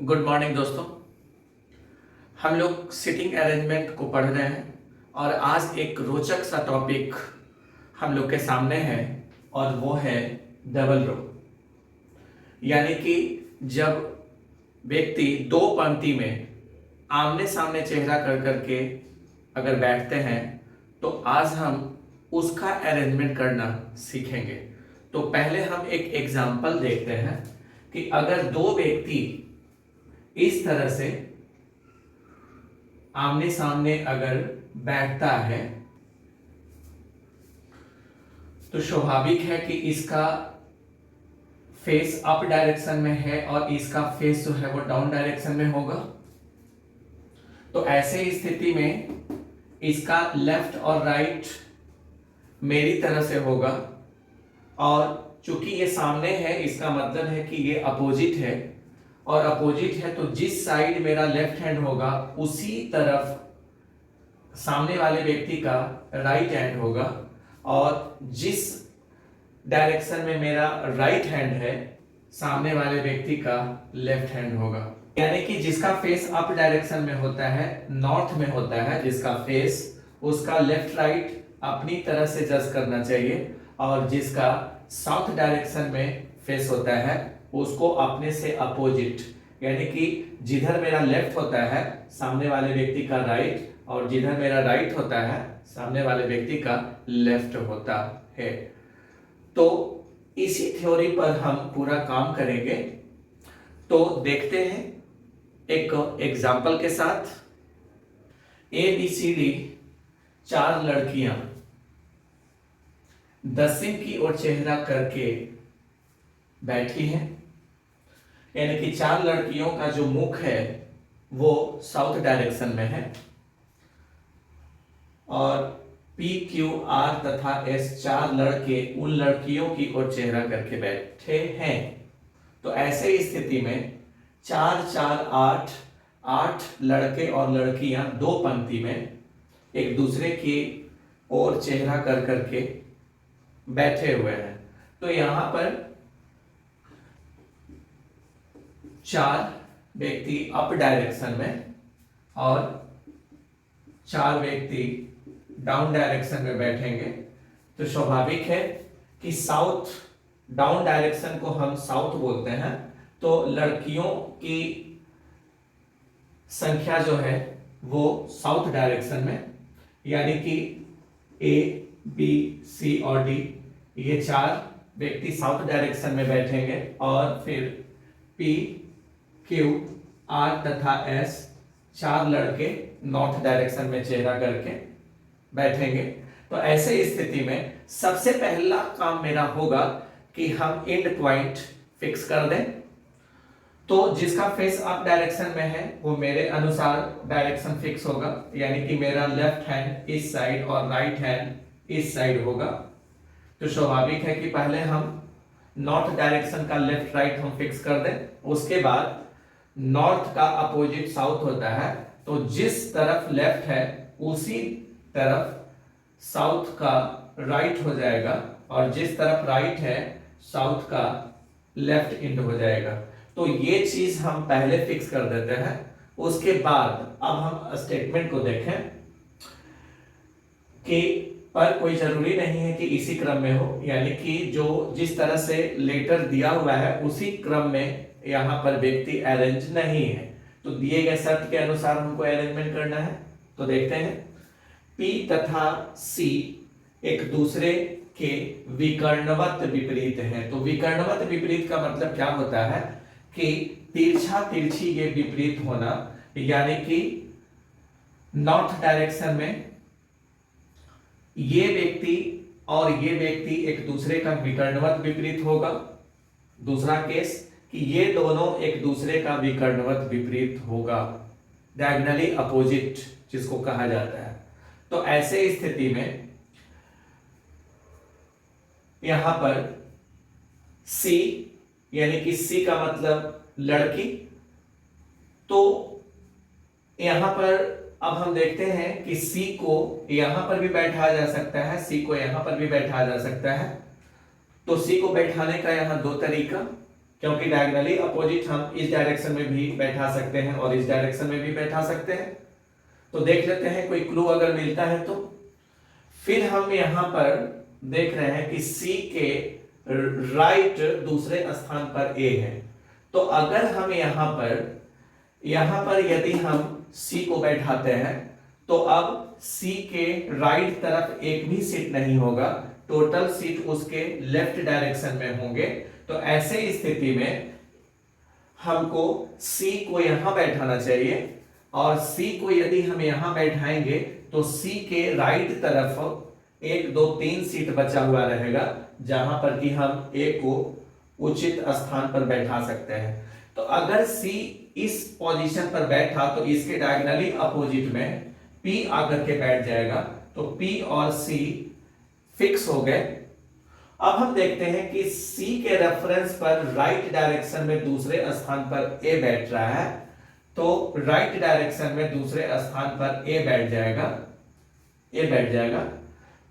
Good morning दोस्तों। हम लोग सिटिंग अरेंजमेंट को पढ़ रहे हैं और आज एक रोचक सा टॉपिक हम लोग के सामने है और वो है डबल रो। यानी कि जब व्यक्ति दो पंक्ति में आमने सामने चेहरा कर करके अगर बैठते हैं तो आज हम उसका अरेंजमेंट करना सीखेंगे। तो पहले हम एक एग्जाम्पल देखते हैं कि अगर दो व्यक्ति इस तरह से आमने सामने अगर बैठता है तो स्वाभाविक है कि इसका फेस अप डायरेक्शन में है और इसका फेस जो है वो डाउन डायरेक्शन में होगा। तो ऐसे स्थिति में इसका लेफ्ट और राइट मेरी तरह से होगा और चूंकि ये सामने है इसका मतलब है कि ये अपोजिट है और अपोजिट है तो जिस साइड मेरा लेफ्ट हैंड होगा उसी तरफ सामने वाले व्यक्ति का राइट हैंड होगा और जिस डायरेक्शन में मेरा राइट हैंड है सामने वाले व्यक्ति का लेफ्ट हैंड होगा। यानी कि जिसका फेस अप डायरेक्शन में होता है, नॉर्थ में होता है जिसका फेस, उसका लेफ्ट राइट अपनी तरह से जज करना चाहिए और जिसका साउथ डायरेक्शन में फेस होता है उसको अपने से अपोजिट, यानी कि जिधर मेरा लेफ्ट होता है सामने वाले व्यक्ति का राइट और जिधर मेरा राइट होता है सामने वाले व्यक्ति का लेफ्ट होता है। तो इसी थ्योरी पर हम पूरा काम करेंगे। तो देखते हैं एक एग्जाम्पल के साथ। ABCD चार लड़कियां दक्षिण की ओर चेहरा करके बैठी हैं, यानी कि चार लड़कियों का जो मुख है वो साउथ डायरेक्शन में है और PQR तथा S चार लड़के उन लड़कियों की ओर चेहरा करके बैठे हैं। तो ऐसे स्थिति में 4 4 8 8 लड़के और लड़कियां दो पंक्ति में एक दूसरे की ओर चेहरा कर करके बैठे हुए हैं। तो यहां पर 4 व्यक्ति अप डायरेक्शन में और 4 व्यक्ति डाउन डायरेक्शन में बैठेंगे। तो स्वाभाविक है कि साउथ डाउन डायरेक्शन को हम साउथ बोलते हैं। तो लड़कियों की संख्या जो है वो साउथ डायरेक्शन में, यानी कि A B C और D ये 4 व्यक्ति साउथ डायरेक्शन में बैठेंगे और फिर P Q R तथा S 4 लड़के नॉर्थ डायरेक्शन में चेहरा करके बैठेंगे। तो ऐसे स्थिति में सबसे पहला काम मेरा होगा कि हम एंड पॉइंट फिक्स कर दें। तो जिसका फेस अप डायरेक्शन में है वो मेरे अनुसार डायरेक्शन फिक्स होगा, यानी कि मेरा लेफ्ट हैंड इस साइड और राइट हैंड इस साइड होगा। तो स्वाभाविक है कि पहले हम नॉर्थ डायरेक्शन का लेफ्ट राइट हम फिक्स कर दें। उसके बाद नॉर्थ का अपोजिट साउथ होता है, तो जिस तरफ लेफ्ट है उसी तरफ साउथ का राइट हो जाएगा और जिस तरफ राइट है साउथ का लेफ्ट एंड हो जाएगा। तो ये चीज हम पहले फिक्स कर देते हैं। उसके बाद अब हम स्टेटमेंट को देखें कि पर कोई जरूरी नहीं है कि इसी क्रम में हो, यानी कि जो जिस तरह से लेटर दिया हुआ है उसी क्रम में यहां पर व्यक्ति अरेंज नहीं है। तो दिए गए शर्त के अनुसार हमको अरेंजमेंट करना है। तो देखते हैं P तथा C एक दूसरे के विकर्णवत विपरीत है। तो विकर्णवत विपरीत का मतलब क्या होता है कि तिरछा तिरछी ये विपरीत होना, यानी कि नॉर्थ डायरेक्शन में ये व्यक्ति और ये व्यक्ति एक दूसरे का विकर्णवत विपरीत होगा। दूसरा केस कि ये दोनों एक दूसरे का विकर्णवत विपरीत होगा, डायगोनली अपोजिट जिसको कहा जाता है। तो ऐसे स्थिति में यहां पर C, यानी कि C का मतलब लड़की, तो यहां पर अब हम देखते हैं कि C को यहां पर भी बैठाया जा सकता है, C को यहां पर भी बैठाया जा सकता है। तो C को बैठाने का यहां दो तरीका क्योंकि डायगोनली अपोजिट हम इस डायरेक्शन में भी बैठा सकते हैं और इस डायरेक्शन में भी बैठा सकते हैं। तो देख लेते हैं कोई क्लू अगर मिलता है तो। फिर हम यहां पर देख रहे हैं कि सी के राइट दूसरे स्थान पर ए है। तो अगर हम यहां पर यदि हम सी को बैठाते हैं तो अब सी के राइट तरफ एक भी सीट नहीं होगा, टोटल सीट उसके लेफ्ट डायरेक्शन में होंगे। तो ऐसे स्थिति में हमको सी को यहां बैठाना चाहिए और सी को यदि हम यहां बैठाएंगे तो सी के राइट तरफ 1 2 3 सीट बचा हुआ रहेगा, जहां पर कि हम ए को उचित स्थान पर बैठा सकते हैं। तो अगर सी इस पोजीशन पर बैठा तो इसके डायगोनली अपोजिट में P आकर के बैठ जाएगा। तो P और C फिक्स हो गए। अब हम देखते हैं कि C के रेफरेंस पर राइट डायरेक्शन में दूसरे स्थान पर A बैठ रहा है, तो राइट डायरेक्शन में दूसरे स्थान पर A बैठ जाएगा।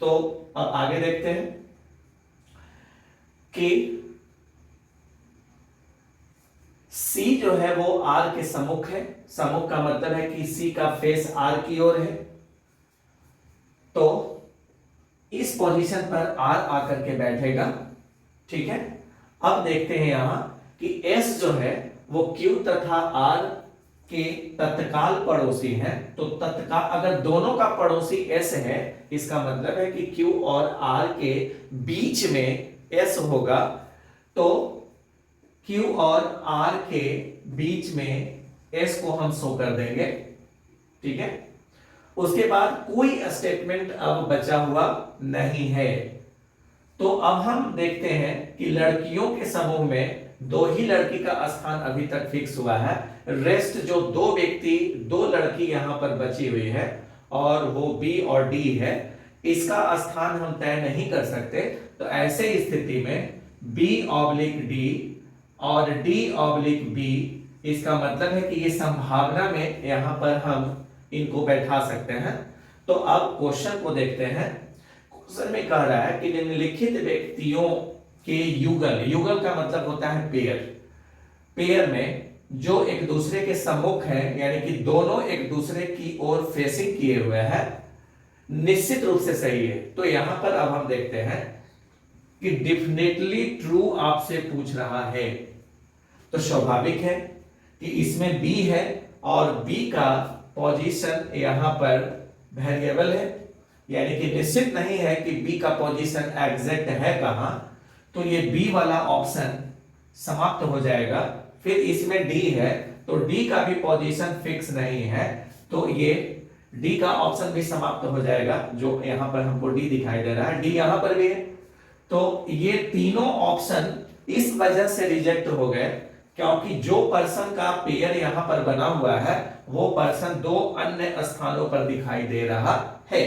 तो अब आगे देखते हैं कि C जो है वो R के सम्मुख है। सम्मुख का मतलब है कि C का फेस R की ओर है। तो इस पोजीशन पर R आकर के बैठेगा, ठीक है। अब देखते हैं यहां कि S जो है वो Q तथा R के तत्काल पड़ोसी हैं। तो तत्काल अगर दोनों का पड़ोसी S है, इसका मतलब है कि Q और R के बीच में S होगा। तो Q और R के बीच में S को हम शो कर देंगे, ठीक है। उसके बाद कोई स्टेटमेंट अब बचा हुआ नहीं है। तो अब हम देखते हैं कि लड़कियों के समूह में 2 ही लड़की का स्थान अभी तक फिक्स हुआ है। रेस्ट जो 2 लड़की यहां पर बची हुई है और वो B और D है, इसका स्थान हम तय नहीं कर सकते। तो ऐसे स्थिति में B/D और D/B, इसका मतलब है कि ये संभावना में यहां पर हम इनको बैठा सकते हैं। तो अब क्वेश्चन को देखते हैं। क्वेश्चन में कह रहा है कि निम्नलिखित व्यक्तियों के युगल का मतलब होता है पेयर में जो एक दूसरे के सम्मुख है, यानी कि दोनों एक दूसरे की ओर फेसिंग किए हुए हैं, निश्चित रूप से सही है। तो यहां पर अब हम देखते हैं कि डेफिनेटली ट्रू आपसे पूछ रहा है। तो स्वाभाविक है कि इसमें B है और B का पोजीशन यहां पर वेरिएबल है, यानी कि निश्चित नहीं है कि B का पोजीशन एग्जैक्ट है कहां। तो ये B वाला ऑप्शन समाप्त हो जाएगा। फिर इसमें D है तो D का भी पोजीशन फिक्स नहीं है, तो ये D का ऑप्शन भी समाप्त हो जाएगा। जो यहां पर हमको D दिखाई दे रहा है, D यहां पर भी है। तो ये तीनों ऑप्शन इस वजह से रिजेक्ट हो गए क्योंकि जो पर्सन का पेयर यहां पर बना हुआ है वो पर्सन 2 अन्य स्थानों पर दिखाई दे रहा है।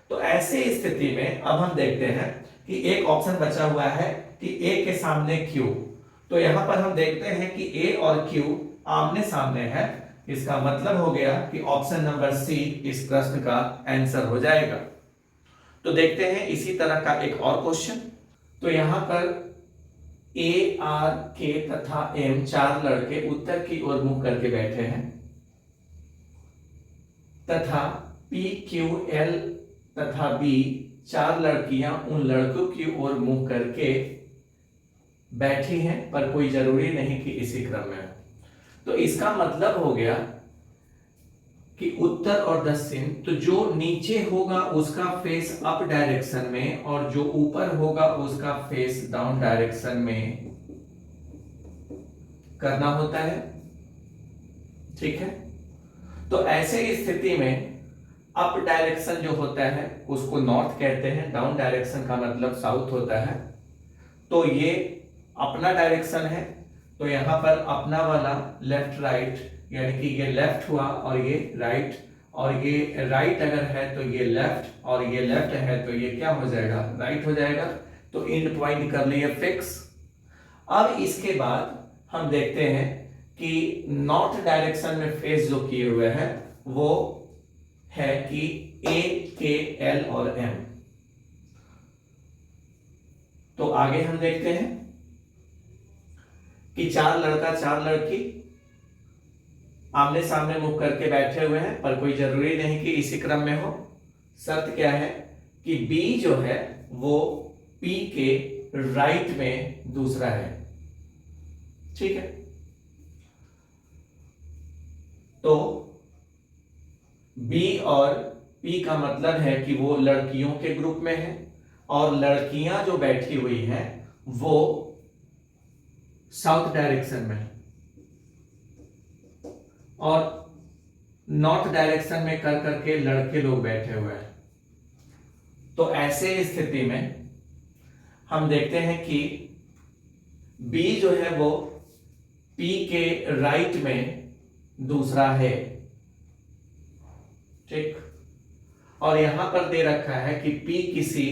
तो ऐसे स्थिति में अब हम देखते हैं कि एक ऑप्शन बचा हुआ है कि A के सामने Q। तो यहां पर हम देखते हैं कि A और Q आमने सामने है। इसका मतलब हो गया कि ऑप्शन नंबर C इस प्रश्न का आंसर हो जाएगा। तो देखते हैं इसी तरह का एक और क्वेश्चन। तो यहां पर A, R, K तथा M 4 लड़के उत्तर की ओर मुंह करके बैठे हैं तथा P, Q, L तथा B 4 लड़कियां उन लड़कों की ओर मुंह करके बैठी हैं, पर कोई जरूरी नहीं कि इसी क्रम में। तो इसका मतलब हो गया कि उत्तर और दक्षिण, तो जो नीचे होगा उसका फेस अप डायरेक्शन में और जो ऊपर होगा उसका फेस डाउन डायरेक्शन में करना होता है, ठीक है। तो ऐसे स्थिति में अप डायरेक्शन जो होता है उसको नॉर्थ कहते हैं, डाउन डायरेक्शन का मतलब साउथ होता है। तो ये अपना डायरेक्शन है, तो यहां पर अपना वाला लेफ्ट राइट, यानी कि ये लेफ्ट हुआ और ये राइट, और ये राइट अगर है तो ये लेफ्ट, और ये लेफ्ट है तो ये क्या हो जाएगा, राइट हो जाएगा। तो एंड पॉइंट कर लिए फिक्स। अब इसके बाद हम देखते हैं कि नॉर्थ डायरेक्शन में फेस जो किए हुए हैं वो है कि A, K, L और M। तो आगे हम देखते हैं कि 4 लड़का 4 लड़की आमने सामने मुख करके बैठे हुए हैं, पर कोई जरूरी नहीं कि इसी क्रम में हो। शर्त क्या है कि बी जो है वो पी के राइट में दूसरा है। ठीक है, तो बी और पी का मतलब है कि वो लड़कियों के ग्रुप में है और लड़कियां जो बैठी हुई हैं वो साउथ डायरेक्शन में है और नॉर्थ डायरेक्शन में कर करके लड़के लोग बैठे हुए हैं। तो ऐसे स्थिति में हम देखते हैं कि बी जो है वो पी के राइट में दूसरा है। ठीक, और यहां पर दे रखा है कि P किसी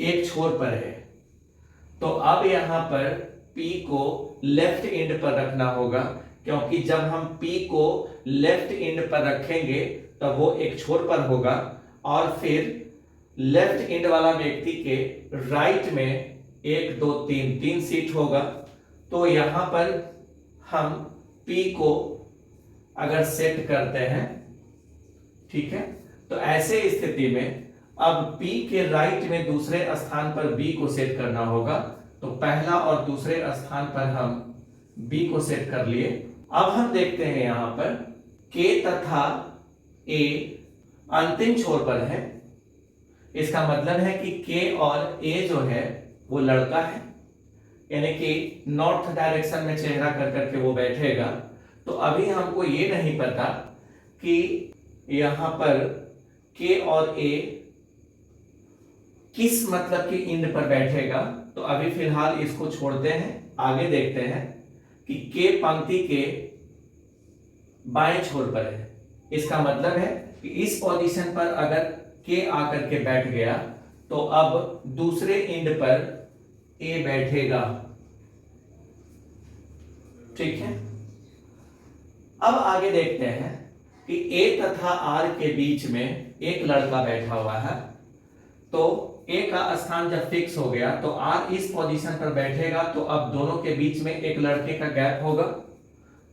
एक छोर पर है, तो अब यहां पर P को लेफ्ट एंड पर रखना होगा, क्योंकि जब हम P को लेफ्ट एंड पर रखेंगे तब वो एक छोर पर होगा और फिर लेफ्ट एंड वाला व्यक्ति के राइट में 1 2 3 सीट होगा। तो यहां पर हम P को अगर सेट करते हैं, ठीक है, तो ऐसे स्थिति में अब P के राइट में दूसरे स्थान पर B को सेट करना होगा। तो पहला और दूसरे स्थान पर हम B को सेट कर लिए। अब हम देखते हैं यहां पर K तथा A अंतिम छोर पर है। इसका मतलब है कि K और A जो है वो लड़का है, यानी कि नॉर्थ डायरेक्शन में चेहरा कर करके वो बैठेगा। तो अभी हमको ये नहीं पता कि यहां पर K और A किस मतलब की इंड पर बैठेगा। तो अभी फिलहाल इसको छोड़ते हैं, आगे देखते हैं कि K पंक्ति के बाएं छोर पर है। इसका मतलब है कि इस पोजीशन पर अगर K आकर के बैठ गया तो अब दूसरे इंड पर A बैठेगा। ठीक है, अब आगे देखते हैं कि A तथा R के बीच में एक लड़का बैठा हुआ है। तो A का स्थान जब फिक्स हो गया तो R इस पोजीशन पर बैठेगा, तो अब दोनों के बीच में एक लड़के का गैप होगा।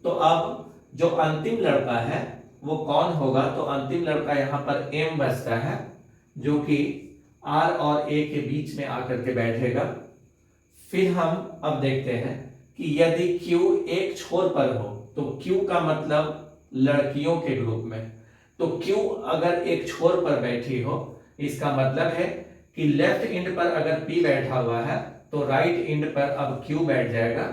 तो अब जो अंतिम लड़का है वो कौन होगा? तो अंतिम लड़का यहाँ पर M बचता है, जो कि R और A के बीच में आकर के बैठेगा। फिर हम अब देखते हैं कि यदि Q एक छोर पर हो तो Q का मतलब लड़कियों के ग्रुप में, तो Q अगर एक छोर पर बैठी हो, इसका मतलब है कि लेफ्ट एंड पर अगर P बैठा हुआ है तो राइट एंड पर अब Q बैठ जाएगा।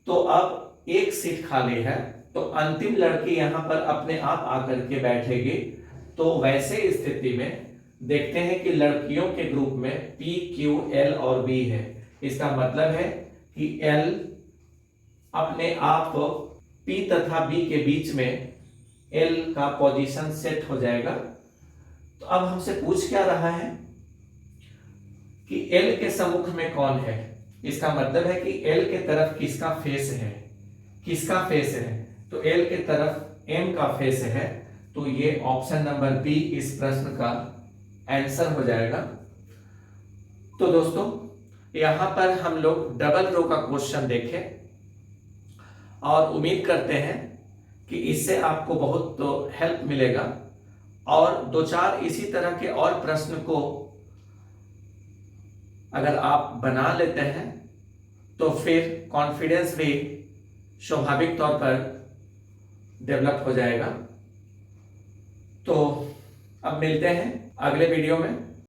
तो अब एक सीट खाली है, तो अंतिम लड़की यहां पर अपने आप आकर के बैठेगी। तो वैसे स्थिति में देखते हैं कि लड़कियों के ग्रुप में P, Q, L और B है। इसका मतलब है कि L अपने आप P तथा B के बीच में L का पोजीशन सेट हो जाएगा। तो अब हमसे पूछ क्या रहा है कि L के सम्मुख में कौन है? इसका मतलब है कि L के तरफ किसका फेस है, किसका फेस है? तो L के तरफ M का फेस है। तो ये ऑप्शन नंबर बी इस प्रश्न का आंसर हो जाएगा। तो दोस्तों यहां पर हम लोग डबल रो का क्वेश्चन देखें और उम्मीद करते हैं कि इससे आपको बहुत तो हेल्प मिलेगा, और 2-4 इसी तरह के और प्रश्न को अगर आप बना लेते हैं तो फिर कॉन्फिडेंस भी स्वाभाविक तौर पर डेवलप हो जाएगा। तो अब मिलते हैं अगले वीडियो में।